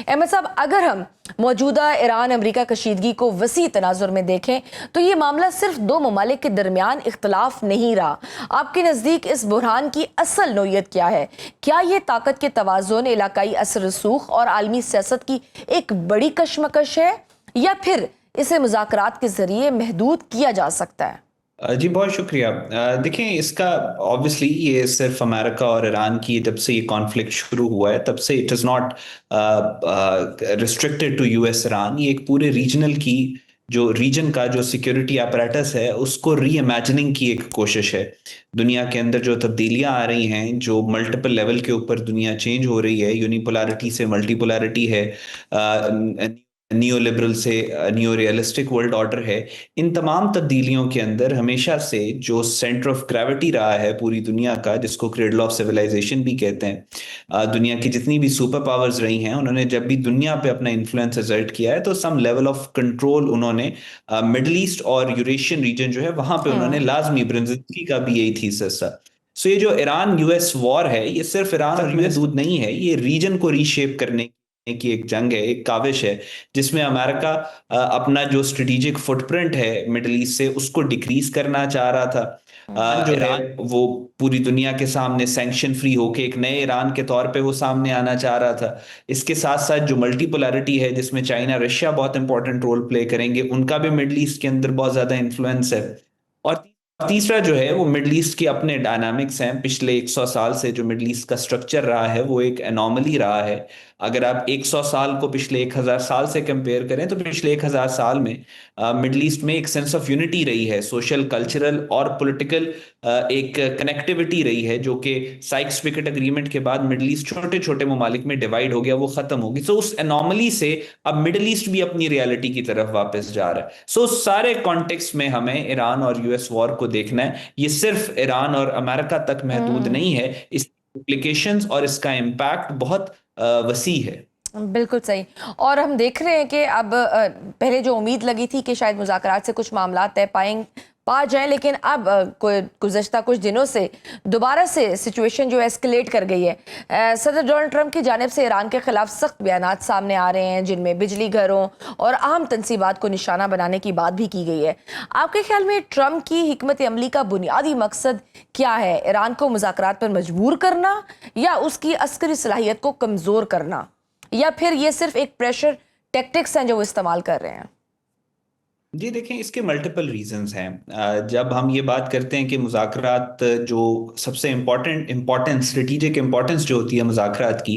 अहमद साहब, अगर हम मौजूदा ईरान अमरीका कशीदगी को वसी तनाजुर में देखें तो ये मामला सिर्फ दो ममालिक के दरमियान इख्तलाफ नहीं रहा। आपके नज़दीक इस बुरहान की असल नोयत क्या है? क्या ये ताकत के तवाज़ुन, इलाकाई असर रसूख और आलमी सियासत की एक बड़ी कशमकश है, या फिर इसे मुज़ाकरात के जरिए महदूद किया जा सकता है? जी बहुत शुक्रिया। देखें, इसका ऑब्वियसली ये सिर्फ अमेरिका और ईरान की जब से ये कॉन्फ्लिक्ट शुरू हुआ है तब से it is not restricted to US Iran. ये एक पूरे रीजनल की जो रीजन का जो सिक्योरिटी apparatus है उसको री इमेजिनिंग की एक कोशिश है। दुनिया के अंदर जो तब्दीलियां आ रही हैं, जो मल्टीपल लेवल के ऊपर दुनिया चेंज हो रही है, यूनिपोलैरिटी से मल्टीपोलैरिटी है, नियो लिबरल से नियो रियलिस्टिक वर्ल्ड ऑर्डर है। इन तमाम तब्दीलियों के अंदर हमेशा से जो सेंटर ऑफ ग्रेविटी रहा है पूरी दुनिया का, जिसको क्रेडल ऑफ सिविलाइजेशन भी कहते हैं, दुनिया की जितनी भी सुपर पावर्स रही हैं उन्होंने जब भी दुनिया पे अपना इन्फ्लुएंस एक्सर्ट किया है तो सम लेवल ऑफ कंट्रोल उन्होंने मिडल ईस्ट और यूरेशियन रीजन जो है वहां पे उन्होंने लाजमी, ब्रेजिंस्की का भी यही थीसिस था। सो ये जो ईरान यूएस वॉर है ये सिर्फ ईरान और यूएस दूध नहीं है, ये रीजन को रीशेप करने की एक जंग है, एक काविश है, जिसमें अमेरिका अपना जो स्ट्रेटेजिक फुटप्रिंट है मिडिल ईस्ट से उसको डिक्रीज करना चाह रहा था। जो ईरान वो पूरी दुनिया के सामने सैंक्शन फ्री होके एक नए ईरान के तौर पे वो सामने आना चाह रहा था। इसके साथ साथ जो मल्टीपोलैरिटी है जिसमें चाइना रशिया बहुत इंपॉर्टेंट रोल प्ले करेंगे, उनका भी मिडिल ईस्ट के अंदर बहुत ज्यादा इन्फ्लुएंस है। और तीसरा जो है वो मिडल ईस्ट के अपने डायनामिक्स हैं। पिछले 100 साल से जो मिडल ईस्ट का स्ट्रक्चर रहा है वो एक एनॉमली रहा है। अगर आप 100 साल को पिछले 1000 साल से कंपेयर करें तो पिछले 1000 साल में मिडल ईस्ट में एक सेंस ऑफ यूनिटी रही है, सोशल, कल्चरल और पॉलिटिकल एक कनेक्टिविटी रही है, जो कि साइक्स पिकेट अग्रीमेंट के बाद मिडल ईस्ट छोटे छोटे ममालिक में डिवाइड हो गया, वो खत्म होगी। सो उस एनॉमली से अब मिडल ईस्ट भी अपनी रियलिटी की तरफ वापस जा रहा है। सो सारे कॉन्टेक्स्ट में हमें ईरान और यूएस वॉर को देखना है। ये सिर्फ ईरान और अमेरिका तक महदूद नहीं है, इस इम्प्लीकेशंस और इसका इम्पैक्ट बहुत वसी है। बिल्कुल सही। और हम देख रहे हैं कि अब पहले जो उम्मीद लगी थी कि शायद मुज़ाकरात से कुछ मामला तय पा जाए, लेकिन अब गुज़श्ता कुछ दिनों से दोबारा से सिचुएशन जो एस्केलेट कर गई है। सदर डोनाल्ड ट्रंप की जानिब से ईरान के खिलाफ सख्त बयानात सामने आ रहे हैं, जिनमें बिजली घरों और अहम तनसीबात को निशाना बनाने की बात भी की गई है। आपके ख्याल में ट्रंप की हिकमत अमली का बुनियादी मकसद क्या है? ईरान को मुज़ाकरात पर मजबूर करना, या उसकी अस्करी सलाहियत को कमज़ोर करना, या फिर ये सिर्फ एक प्रेशर टैक्टिक्स हैं जो वो इस्तेमाल कर रहे हैं? जी देखें, इसके मल्टीपल रीजंस हैं। जब हम ये बात करते हैं कि मुज़ाकरात जो सबसे इम्पोर्टेंट स्ट्रेटेजिक इम्पोर्टेंस जो होती है मुज़ाकरात की,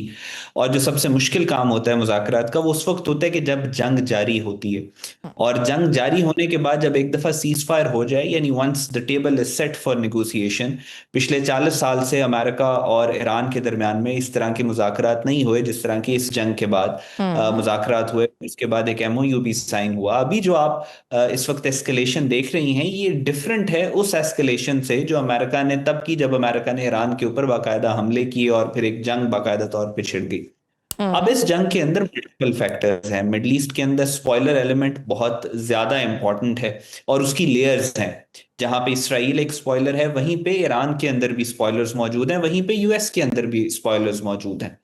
और जो सबसे मुश्किल काम होता है मुज़ाकरात का, वो उस वक्त होता है कि जब जंग जारी होती है। और जंग जारी होने के बाद जब एक दफ़ा सीज फायर हो जाए, यानी once the table is set for negotiation. पिछले 40 साल से अमेरिका और ईरान के दरमियान में इस तरह के मुज़ाकरात नहीं हुए जिस तरह की इस जंग के बाद मुज़ाकरात हुए। इसके बाद एक एमओयू भी साइन हुआ। अभी जो आप इस वक्त एस्केलेशन देख रही हैं, ये डिफरेंट है उस एस्केलेशन से जो अमेरिका ने तब की, जब अमेरिका ने ईरान के ऊपर बाकायदा हमले किए और फिर एक जंग बाकायदा तौर पे छिड़ गई। अब इस जंग के अंदर मल्टीपल फैक्टर्स हैं। मिडल ईस्ट के अंदर स्पॉइलर एलिमेंट बहुत ज्यादा इंपॉर्टेंट है और उसकी लेयर्स हैं। जहां पे इसराइल एक स्पॉइलर है, वहीं पे ईरान के अंदर भी स्पॉयलर्स मौजूद हैं, वहीं पे यूएस के अंदर भी स्पॉयलर्स मौजूद हैं।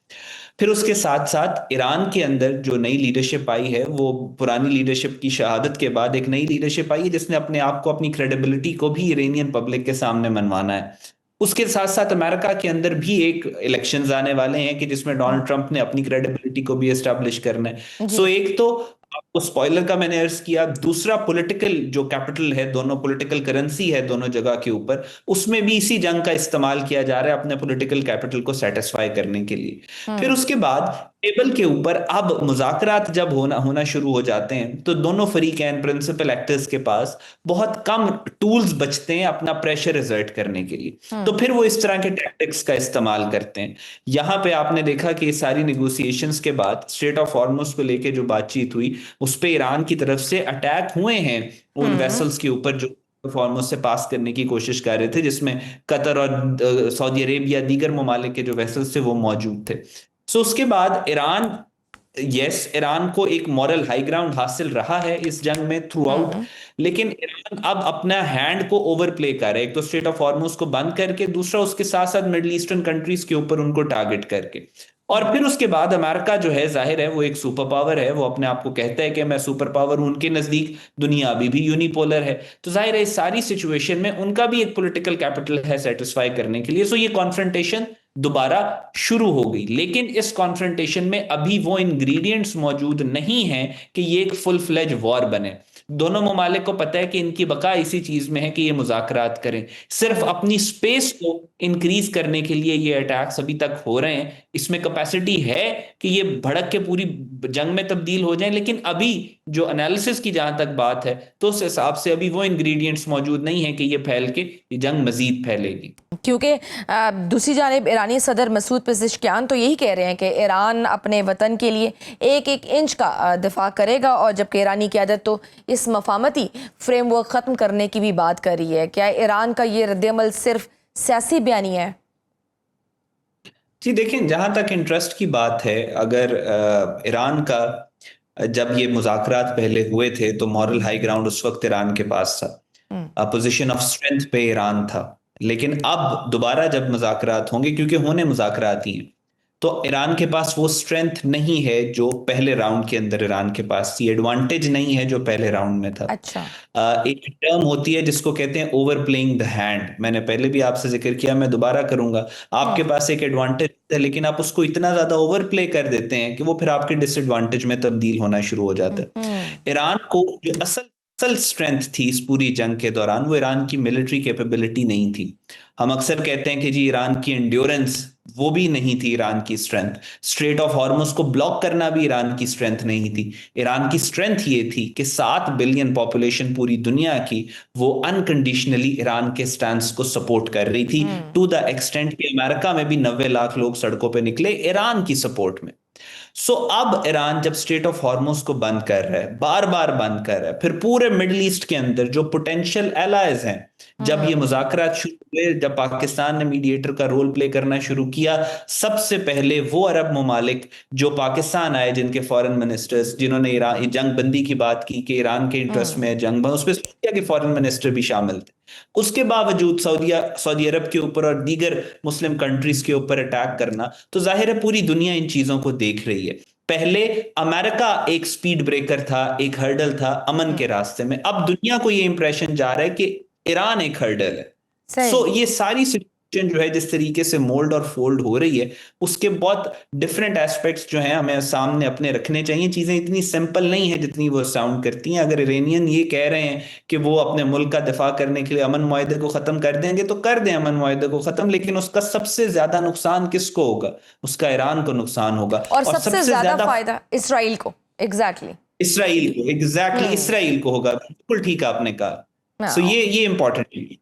फिर उसके साथ साथ ईरान के अंदर जो नई लीडरशिप आई है, वो पुरानी लीडरशिप की शहादत के बाद एक नई लीडरशिप आई है जिसने अपने आप को, अपनी क्रेडिबिलिटी को भी इरानियन पब्लिक के सामने मनवाना है। उसके साथ साथ अमेरिका के अंदर भी एक इलेक्शंस आने वाले हैं कि जिसमें डोनाल्ड ट्रंप ने अपनी क्रेडिबिलिटी को भी एस्टैब्लिश करना है। जी। सो एक तो आपको स्पॉइलर का मैंने अर्ज किया, दूसरा पॉलिटिकल जो कैपिटल है, दोनों पॉलिटिकल करेंसी है दोनों जगह के ऊपर, उसमें भी इसी जंग का इस्तेमाल किया जा रहा है अपने पॉलिटिकल कैपिटल को सेटिस्फाई करने के लिए। फिर उसके बाद टेबल के ऊपर अब मुज़ाकरात जब होना शुरू हो जाते हैं तो दोनों फरीकैन, प्रिंसिपल एक्टर्स के पास बहुत कम टूल्स बचते हैं अपना प्रेशर एक्सर्ट करने के लिए। तो फिर वो इस तरह के टैक्टिक्स का इस्तेमाल करते हैं। यहां पे आपने देखा कि सारी निगोसिएशंस के बाद स्ट्रेट ऑफ हॉर्मुज को लेके जो बातचीत हुई, उस पे ईरान की तरफ से अटैक हुए हैं उन वेसल्स के ऊपर जो फॉर्मोस से पास करने की कोशिश कर रहे थे, जिसमें कतर और सऊदी अरेबिया, दीगर ममालिक के जो वेसल्स थे वो मौजूद थे। सो उसके बाद ईरान, ईरान को एक मॉरल हाई ग्राउंड हासिल रहा है इस जंग में थ्रू आउट, लेकिन ईरान अब अपना हैंड को ओवर प्ले कर रहा है। एक तो स्ट्रेट ऑफ हॉर्मुज को बंद करके, दूसरा उसके साथ साथ मिडिल ईस्टर्न कंट्रीज के ऊपर उनको टारगेट करके। और फिर उसके बाद अमेरिका जो है, जाहिर है वो एक सुपर पावर है, वो अपने आप को कहता है कि मैं सुपर पावर हूं, उनके नजदीक दुनिया अभी भी यूनिपोलर है। तो जाहिर है इस सारी सिचुएशन में उनका भी एक पॉलिटिकल कैपिटल है सेटिस्फाई करने के लिए। सो ये कॉन्फ्रंटेशन दोबारा शुरू हो गई, लेकिन इस कॉन्फ्रंटेशन में अभी वो इंग्रेडिएंट्स मौजूद नहीं है कि ये एक फुल फ्लेज वॉर बने। दोनों ममालिक को पता है कि इनकी बका इसी चीज में है कि ये मुज़ाकरात करें। सिर्फ अपनी स्पेस को इंक्रीज करने के लिए ये अटैक्स अभी तक हो रहे हैं। इसमें कैपेसिटी है कि ये भड़क के पूरी जंग में तब्दील हो जाए, लेकिन अभी जो एनालिसिस की जहां तक बात है तो उस हिसाब से अभी वो इंग्रेडिएंट्स मौजूद नहीं है कि ये फैल के ये जंग मजीद फैलेगी। क्योंकि दूसरी जानिब ईरानी सदर मसूद पेज़ेश्कियान तो यही कह रहे हैं कि ईरान अपने वतन के लिए एक एक इंच का दिफा करेगा, और जबकि ईरानी क़यादत तो इस मफामती फ्रेमवर्क ख़त्म करने की भी बात कर रही है। क्या ईरान का ये रद्दअमल सिर्फ सियासी बयानिया है? जी देखें, जहां तक इंटरेस्ट की बात है, अगर ईरान का जब ये मुज़ाकरात पहले हुए थे तो मॉरल हाई ग्राउंड उस वक्त ईरान के पास था, पोजीशन ऑफ स्ट्रेंथ पे ईरान था। लेकिन अब दोबारा जब मुज़ाकरात होंगे, क्योंकि होने मुज़ाकरात ही हैं, तो ईरान के पास वो स्ट्रेंथ नहीं है जो पहले राउंड के अंदर ईरान के पास थी, एडवांटेज नहीं है जो पहले राउंड में था। अच्छा। एक टर्म होती है जिसको कहते हैं ओवर प्लेइंग द हैंड। मैंने पहले भी आपसे जिक्र किया, मैं दोबारा करूंगा। आपके पास एक एडवांटेज है, लेकिन आप उसको इतना ज्यादा ओवर प्ले कर देते हैं कि वो फिर आपके डिसएडवांटेज में तब्दील होना शुरू हो जाता है। ईरान को जो असल असल स्ट्रेंथ थी इस पूरी जंग के दौरान, वो ईरान की मिलिट्री कैपेबिलिटी नहीं थी। हम अक्सर कहते हैं कि जी ईरान की एंड्योरेंस, वो भी नहीं थी ईरान की स्ट्रेंथ। स्ट्रेट ऑफ हॉर्मुज को ब्लॉक करना भी ईरान की स्ट्रेंथ नहीं थी। ईरान की स्ट्रेंथ ये थी कि 7 बिलियन पॉपुलेशन पूरी दुनिया की, वो अनकंडीशनली ईरान के स्टैंड को सपोर्ट कर रही थी, टू द एक्सटेंट कि अमेरिका में भी 90 लाख लोग सड़कों पे निकले ईरान की सपोर्ट में। अब ईरान जब स्टेट ऑफ हॉर्मुज को बंद कर रहा है, बार बार बंद कर रहा है, फिर पूरे मिडिल ईस्ट के अंदर जो पोटेंशियल एलाइज हैं, जब ये मुज़ाकरात शुरू हुए, जब पाकिस्तान ने मीडिएटर का रोल प्ले करना शुरू किया, सबसे पहले वो अरब ममालिक जो पाकिस्तान आए, जिनके फॉरेन मिनिस्टर्स, जिन्होंने ईरान जंग बंदी की बात की कि ईरान के इंटरेस्ट में जंग बंद, उसमें सऊदीया के फॉरेन मिनिस्टर भी शामिल थे। उसके बावजूद सऊदी अरब के ऊपर और दीगर मुस्लिम कंट्रीज के ऊपर अटैक करना, तो जाहिर है पूरी दुनिया इन चीजों को देख रही है। पहले अमेरिका एक स्पीड ब्रेकर था, एक हर्डल था अमन के रास्ते में, अब दुनिया को ये इंप्रेशन जा रहा है कि ईरान एक हर्डल है। सही। ये सारी सिचुएशन जो है जिस तरीके से मोल्ड और फोल्ड हो रही है, उसके बहुत डिफरेंट एस्पेक्ट्स जो हैं हमें सामने अपने रखने चाहिए। चीजें इतनी सिंपल नहीं है जितनी वो साउंड करती हैं। अगर इरानियन ये कह रहे हैं कि वो अपने मुल्क का दिफा करने के लिए अमन मुआहदे को खत्म कर देंगे, तो कर दें अमन मुआहदे को खत्म, लेकिन उसका सबसे ज्यादा नुकसान किसको होगा? उसका ईरान को नुकसान होगा, और और सबसे सबसे ज्यादा ज्यादा फायदा इसराइल को। एग्जैक्टली। इसराइल को, एग्जैक्टली इसराइल को होगा। बिल्कुल ठीक आपने कहा। हाँ। ये इंपॉर्टेंट है।